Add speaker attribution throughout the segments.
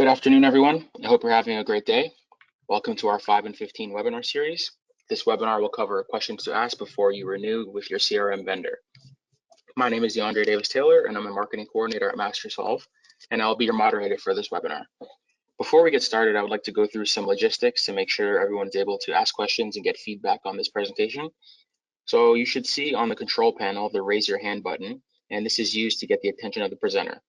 Speaker 1: Good afternoon, everyone. I hope you're having a great day. Welcome to our 5 and 15 webinar series. This webinar will cover questions to ask before you renew with your CRM vendor. My name is DeAndre Davis-Taylor, and I'm a marketing coordinator at MasterSolve, and I'll be your moderator for this webinar. Before we get started, I would like to go through some logistics to make sure everyone's able to ask questions and get feedback on this presentation. So you should see on the control panel the raise your hand button, and this is used to get the attention of the presenter.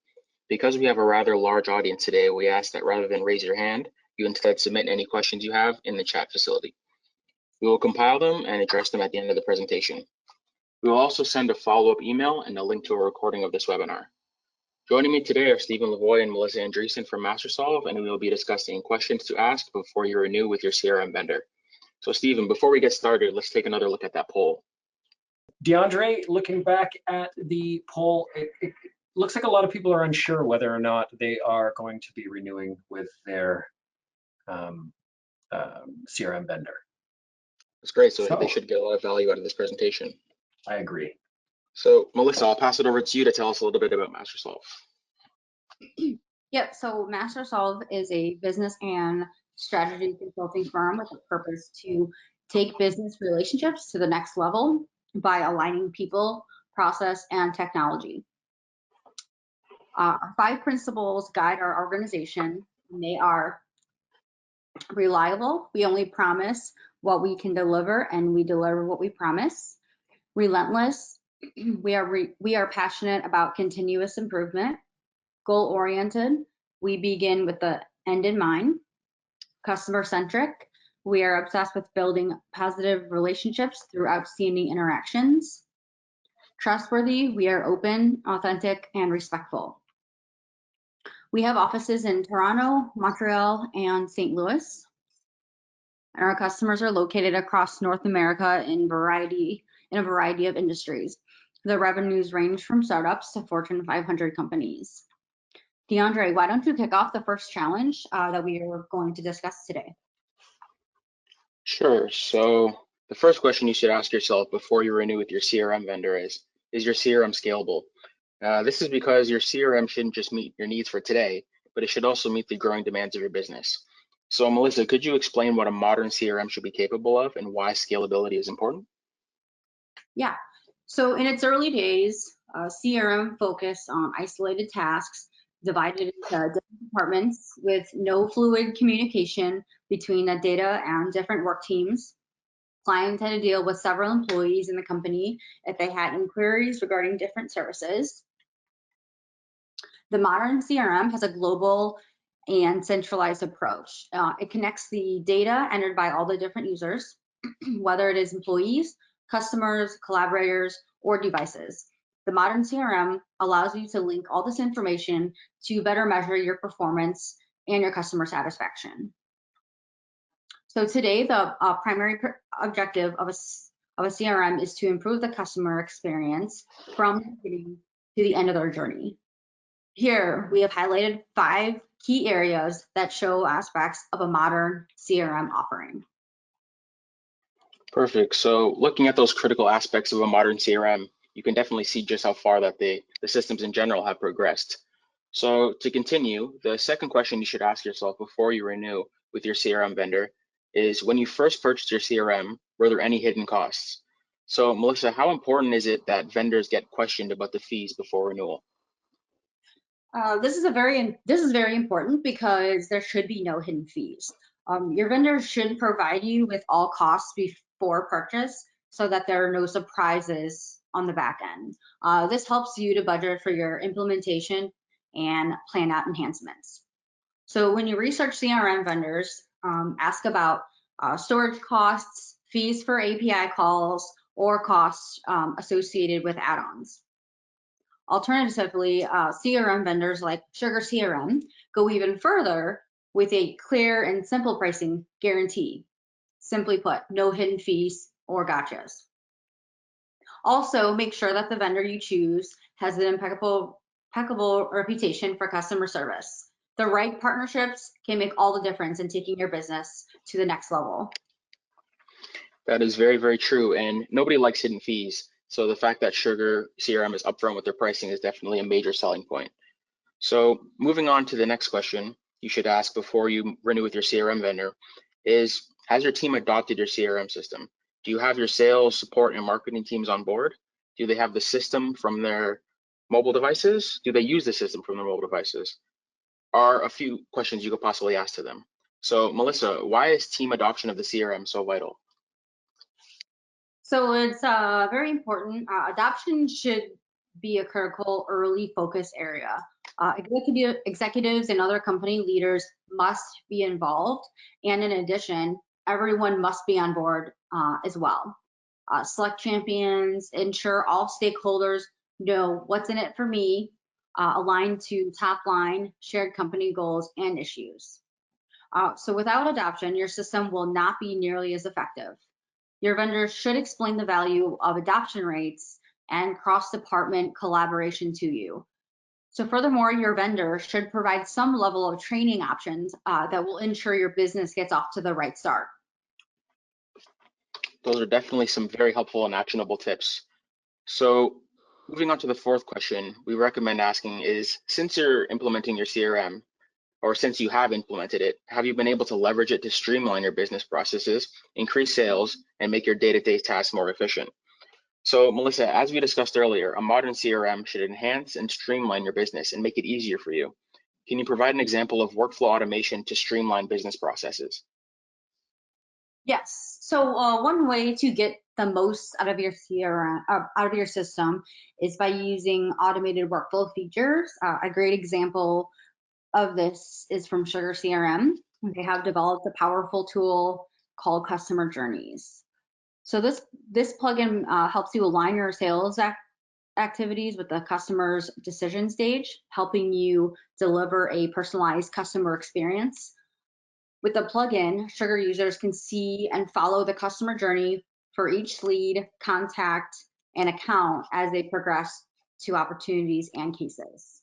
Speaker 1: Because we have a rather large audience today, we ask that rather than raise your hand, you instead submit any questions you have in the chat facility. We will compile them and address them at the end of the presentation. We will also send a follow-up email and a link to a recording of this webinar. Joining me today are Stephen Lavoie and Melissa Andreessen from MasterSolve, and we will be discussing questions to ask before you renew with your CRM vendor. So Stephen, before we get started, let's take another look at that poll.
Speaker 2: DeAndre, looking back at the poll, it looks like a lot of people are unsure whether or not they are going to be renewing with their CRM vendor.
Speaker 1: That's great. So they should get a lot of value out of this presentation.
Speaker 2: I agree.
Speaker 1: So Melissa, I'll pass it over to you to tell us a little bit about MasterSolve.
Speaker 3: Yep, so MasterSolve is a business and strategy consulting firm with a purpose to take business relationships to the next level by aligning people, process, and technology. Our 5 principles guide our organization, and they are reliable. We only promise what we can deliver, and we deliver what we promise. Relentless. We are passionate about continuous improvement. Goal-oriented. We begin with the end in mind. Customer-centric. We are obsessed with building positive relationships through outstanding interactions. Trustworthy. We are open, authentic, and respectful. We have offices in Toronto, Montreal, and St. Louis. And our customers are located across North America in a variety of industries. The revenues range from startups to Fortune 500 companies. DeAndre, why don't you kick off the first challenge that we are going to discuss today?
Speaker 1: Sure. So the first question you should ask yourself before you renew with your CRM vendor is your CRM scalable? This is because your CRM shouldn't just meet your needs for today, but it should also meet the growing demands of your business. So Melissa, could you explain what a modern CRM should be capable of and why scalability is important?
Speaker 3: Yeah, so in its early days, CRM focused on isolated tasks divided into different departments with no fluid communication between the data and different work teams. Clients had to deal with several employees in the company if they had inquiries regarding different services. The modern CRM has a global and centralized approach. It connects the data entered by all the different users, whether it is employees, customers, collaborators, or devices. The modern CRM allows you to link all this information to better measure your performance and your customer satisfaction. So today, the primary objective of a CRM is to improve the customer experience from the beginning to the end of their journey. Here, we have highlighted 5 key areas that show aspects of a modern CRM offering.
Speaker 1: Perfect. So looking at those critical aspects of a modern CRM, you can definitely see just how far that the systems in general have progressed. So to continue, the second question you should ask yourself before you renew with your CRM vendor is, when you first purchased your CRM, were there any hidden costs? So Melissa, how important is it that vendors get questioned about the fees before renewal?
Speaker 3: This is very important because there should be no hidden fees. Your vendor should provide you with all costs before purchase so that there are no surprises on the back end. This helps you to budget for your implementation and plan out enhancements. So when you research CRM vendors, ask about storage costs, fees for API calls, or costs associated with add-ons. Alternatively, CRM vendors like Sugar CRM go even further with a clear and simple pricing guarantee. Simply put, no hidden fees or gotchas. Also, make sure that the vendor you choose has an impeccable reputation for customer service. The right partnerships can make all the difference in taking your business to the next level.
Speaker 1: That is very, very true. And nobody likes hidden fees. So the fact that Sugar CRM is upfront with their pricing is definitely a major selling point. So moving on to the next question, you should ask before you renew with your CRM vendor is, has your team adopted your CRM system? Do you have your sales, support, and marketing teams on board? Do they have the system from their mobile devices? Do they use the system from their mobile devices? Are a few questions you could possibly ask to them. So Melissa, why is team adoption of the CRM so vital?
Speaker 3: So it's very important. Adoption should be a critical early focus area. Executives and other company leaders must be involved. And in addition, everyone must be on board as well. Select champions, ensure all stakeholders know what's in it for me, aligned to top line, shared company goals and issues. So without adoption, your system will not be nearly as effective. Your vendor should explain the value of adoption rates and cross-department collaboration to you. So furthermore, your vendor should provide some level of training options that will ensure your business gets off to the right start.
Speaker 1: Those are definitely some very helpful and actionable tips. So moving on to the fourth question we recommend asking is, since you're implementing your CRM, or since you have implemented it, have you been able to leverage it to streamline your business processes, increase sales, and make your day-to-day tasks more efficient? So Melissa, as we discussed earlier, a modern CRM should enhance and streamline your business and make it easier for you. Can you provide an example of workflow automation to streamline business processes?
Speaker 3: Yes. So one way to get the most out of your CRM, out of your system, is by using automated workflow features. A great example of this is from Sugar CRM. They have developed a powerful tool called Customer Journeys. So this plugin helps you align your sales activities with the customer's decision stage, helping you deliver a personalized customer experience. With the plugin, Sugar users can see and follow the customer journey for each lead, contact, and account as they progress to opportunities and cases.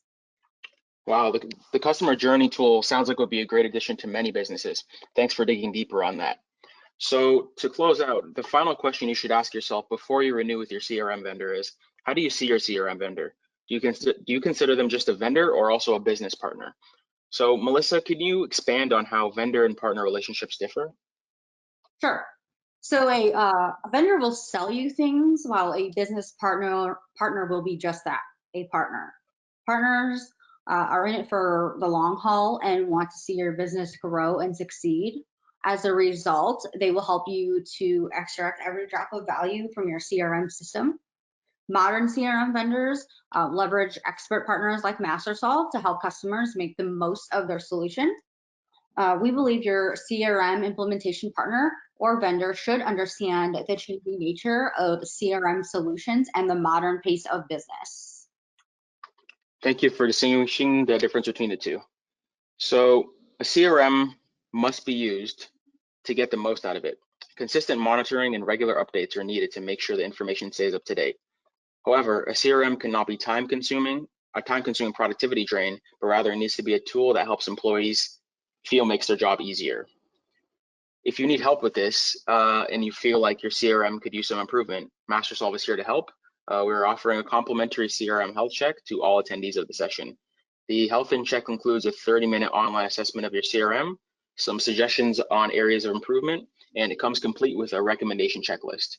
Speaker 1: Wow, the customer journey tool sounds like it would be a great addition to many businesses. Thanks for digging deeper on that. So to close out, the final question you should ask yourself before you renew with your CRM vendor is, how do you see your CRM vendor? Do you consider them just a vendor or also a business partner? So Melissa, can you expand on how vendor and partner relationships differ?
Speaker 3: Sure. So a vendor will sell you things while a business partner will be just that, a partner. Partners are in it for the long haul and want to see your business grow and succeed. As a result, they will help you to extract every drop of value from your CRM system. Modern CRM vendors leverage expert partners like MasterSolve to help customers make the most of their solution. We believe your CRM implementation partner or vendor should understand the changing nature of CRM solutions and the modern pace of business.
Speaker 1: Thank you for distinguishing the difference between the two. So a CRM must be used to get the most out of it. Consistent monitoring and regular updates are needed to make sure the information stays up to date. However, a CRM cannot be a time-consuming productivity drain, but rather it needs to be a tool that helps employees feel makes their job easier. If you need help with this and you feel like your CRM could use some improvement, MasterSolve is here to help. We're offering a complimentary CRM health check to all attendees of the session. The health check includes a 30-minute online assessment of your CRM, some suggestions on areas of improvement, and it comes complete with a recommendation checklist.